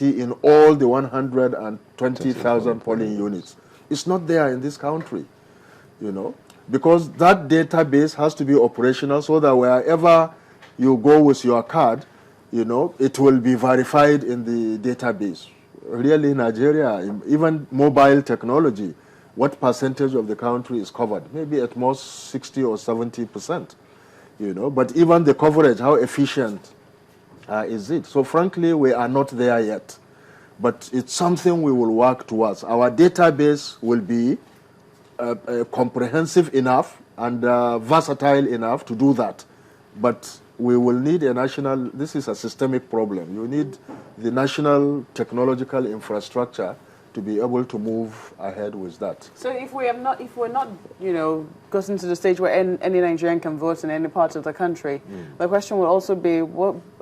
in all the 120,000 polling units. It's not there in this country, you know, because that database has to be operational so that wherever you go with your card, you know, it will be verified in the database. Really, Nigeria, even mobile technology, what percentage of the country is covered? Maybe at most 60 or 70%, you know, but even the coverage, how efficient is it? So frankly, we are not there yet, but it's something we will work towards. Our database will be comprehensive enough and versatile enough to do that, but we will need a national, this is a systemic problem. You need the national technological infrastructure to be able to move ahead with that. So if we're not, you know, gotten to the stage where any Nigerian can vote in any part of the country, the question will also be,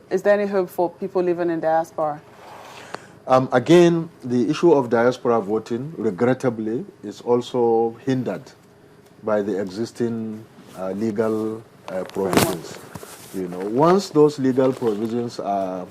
is there any hope for people living in diaspora? Again, the issue of diaspora voting, regrettably, is also hindered by the existing legal provisions. You know, once those legal provisions are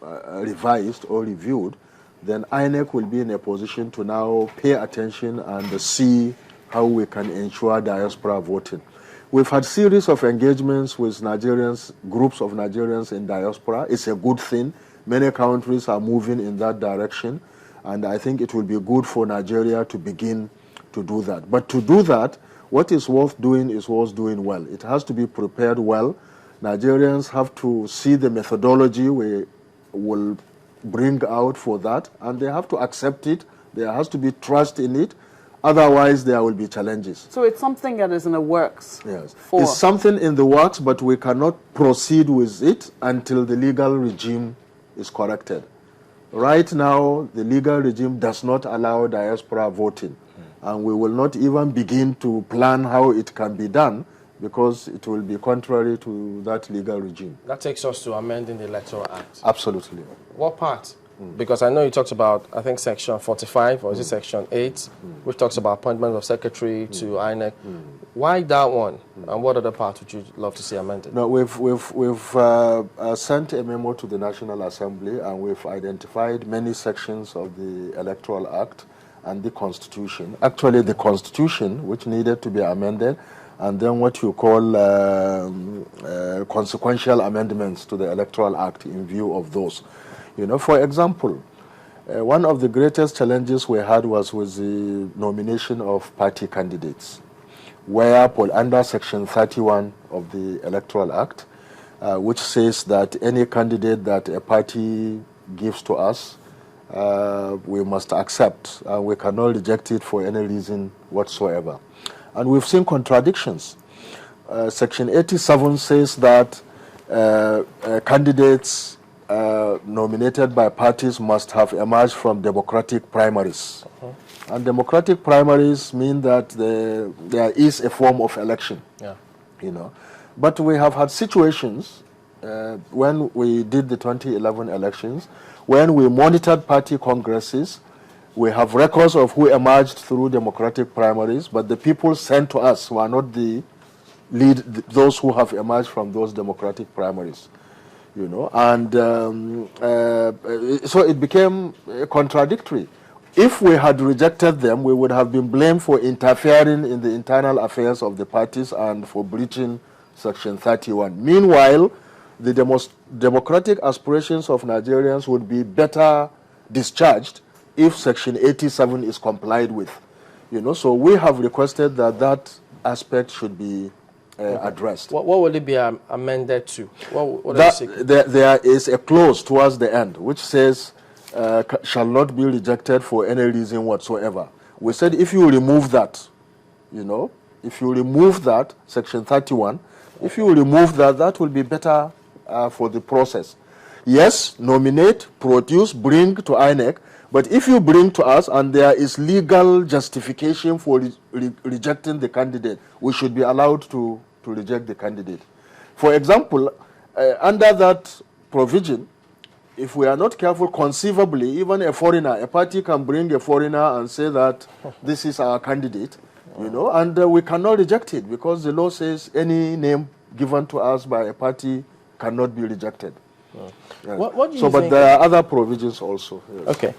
revised or reviewed, then INEC will be in a position to now pay attention and see how we can ensure diaspora voting. We've had series of engagements with Nigerians, groups of Nigerians in diaspora. It's a good thing. Many countries are moving in that direction, and I think it will be good for Nigeria to begin to do that. But to do that, what is worth doing is worth doing well. It has to be prepared well. Nigerians have to see the methodology we will bring out for that, and they have to accept it. There has to be trust in it. Otherwise, there will be challenges. So it's something that is in the works? Yes. It's something in the works, but we cannot proceed with it until the legal regime is corrected. Right now, the legal regime does not allow diaspora voting, and we will not even begin to plan how it can be done because it will be contrary to that legal regime. That takes us to amending the Electoral Act. Absolutely. What part? Because I know you talked about, I think, Section 45, or is it Section 8, which talks about appointment of secretary to INEC. Why that one? And what other part would you love to see amended? No, we've sent a memo to the National Assembly, and we've identified many sections of the Electoral Act and the Constitution. Actually, the Constitution, which needed to be amended, and then what you call consequential amendments to the Electoral Act in view of those. You know, for example, one of the greatest challenges we had was with the nomination of party candidates, where under Section 31 of the Electoral Act, which says that any candidate that a party gives to us, we must accept, and we cannot reject it for any reason whatsoever. And we've seen contradictions. Section 87 says that candidates nominated by parties must have emerged from democratic primaries. And democratic primaries mean that there is a form of election. You know. But we have had situations when we did the 2011 elections, when we monitored party congresses. We have records of who emerged through democratic primaries, but the people sent to us were not those who have emerged from those democratic primaries, you know, and so it became contradictory. If we had rejected them, we would have been blamed for interfering in the internal affairs of the parties and for breaching Section 31. Meanwhile, the democratic aspirations of Nigerians would be better discharged if Section 87 is complied with, you know. So we have requested that that aspect should be addressed. What will it be amended to? There is a clause towards the end which says shall not be rejected for any reason whatsoever. We said if you remove that, you know, if you remove that, Section 31, if you remove that, that will be better for the process. Yes, nominate, produce, bring to INEC, but if you bring to us and there is legal justification for rejecting the candidate, we should be allowed to reject the candidate. For example, under that provision, if we are not careful, conceivably, even a foreigner, a party can bring a foreigner and say that this is our candidate, you know, and we cannot reject it because the law says any name given to us by a party cannot be rejected. Yeah. What do you think? But there are other provisions also. Yes. Okay.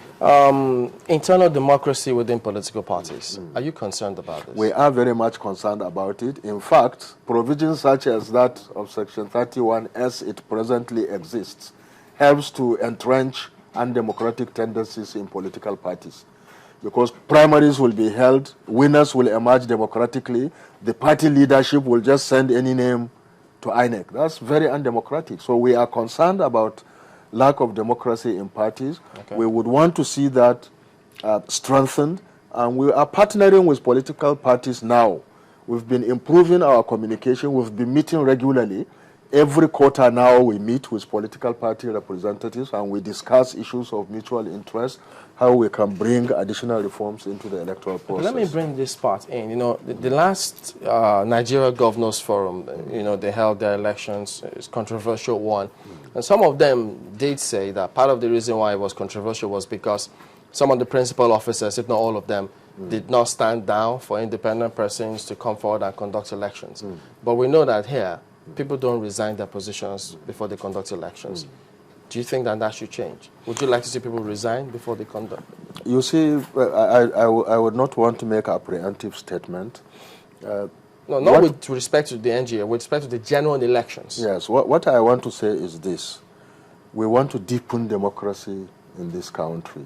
Internal democracy within political parties. Are you concerned about this? We are very much concerned about it. In fact, provisions such as that of Section 31, as it presently exists, helps to entrench undemocratic tendencies in political parties. Because primaries will be held, winners will emerge democratically, the party leadership will just send any name to INEC. That's very undemocratic. So we are concerned about lack of democracy in parties. Okay. We would want to see that strengthened, and we are partnering with political parties now. We've been improving our communication. We've been meeting regularly. Every quarter now we meet with political party representatives and we discuss issues of mutual interest, how we can bring additional reforms into the electoral process. Let me bring this part in. You know, the last Nigeria Governors Forum, you know, they held their elections. It's a controversial one. And some of them did say that part of the reason why it was controversial was because some of the principal officers, if not all of them, did not stand down for independent persons to come forward and conduct elections. But we know that here, people don't resign their positions before they conduct elections. Do you think that that should change? Would you like to see people resign before they conduct? You see, I would not want to make a preemptive statement. No, not with respect to the NGA, with respect to the general elections. Yes, what I want to say is this. We want to deepen democracy in this country.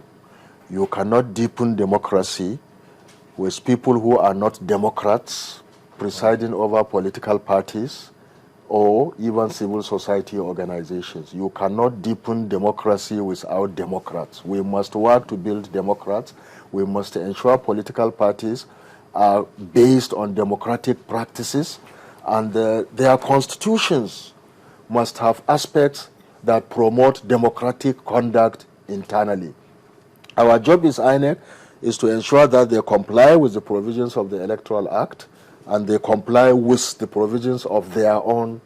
You cannot deepen democracy with people who are not Democrats presiding over political parties or even civil society organizations. You cannot deepen democracy without Democrats. We must work to build Democrats. We must ensure political parties are based on democratic practices, and their constitutions must have aspects that promote democratic conduct internally. Our job as INEC is to ensure that they comply with the provisions of the Electoral Act and they comply with the provisions of their own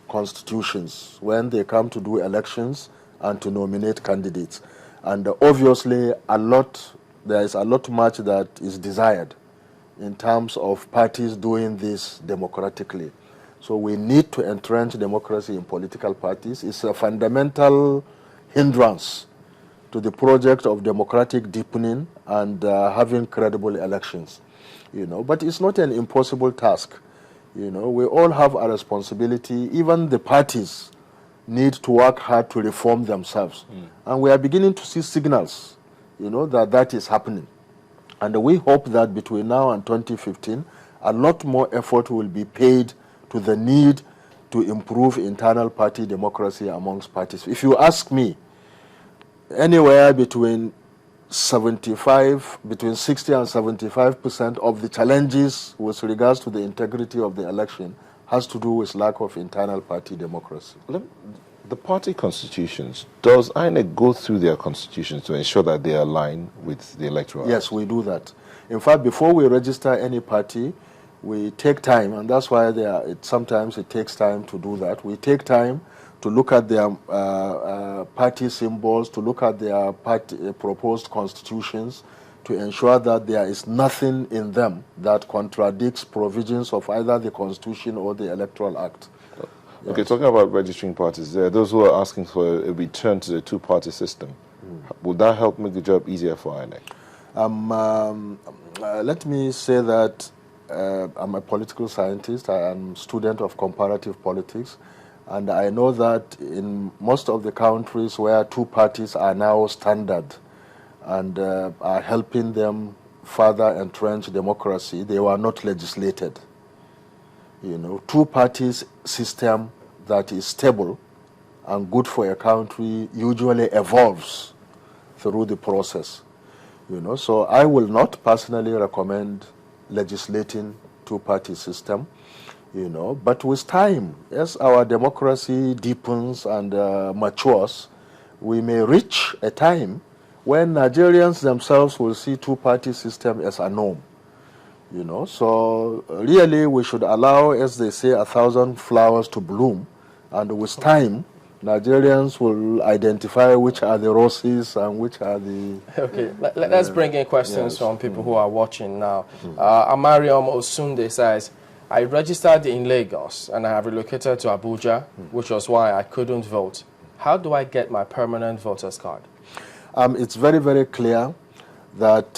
constitutions when they come to do elections and to nominate candidates. And obviously, there is a lot much that is desired in terms of parties doing this democratically. So we need to entrench democracy in political parties. It's a fundamental hindrance to the project of democratic deepening and having credible elections. But it's not an impossible task. We all have a responsibility. Even the parties need to work hard to reform themselves. And we are beginning to see signals, that is happening. And we hope that between now and 2015, a lot more effort will be paid to the need to improve internal party democracy amongst parties. If you ask me, anywhere between 60 and 75% of the challenges with regards to the integrity of the election has to do with lack of internal party democracy. The party constitutions, does INEC go through their constitutions to ensure that they align with the electoral? Yes, we do that. In fact, before we register any party, we take time, and that's why sometimes it takes time to do that. We take time to look at their party symbols, to look at their proposed constitutions, to ensure that there is nothing in them that contradicts provisions of either the Constitution or the Electoral Act. Okay, talking about registering parties, there are those who are asking for a return to the two-party system. Would that help make the job easier for INEC? Let me say that I'm a political scientist. I am a student of comparative politics. And I know that in most of the countries where two parties are now standard and are helping them further entrench democracy, they were not legislated. Two parties system that is stable and good for a country usually evolves through the process. So I will not personally recommend legislating two-party system. But with time, as our democracy deepens and matures, we may reach a time when Nigerians themselves will see two-party system as a norm. So really we should allow, as they say, 1,000 flowers to bloom, and with time, Nigerians will identify which are the roses and which are the... Okay, let's bring in questions from people who are watching now. Amariam Osunde says, I registered in Lagos and I have relocated to Abuja, which was why I couldn't vote. how do I get my permanent voter's card? It's very, very clear that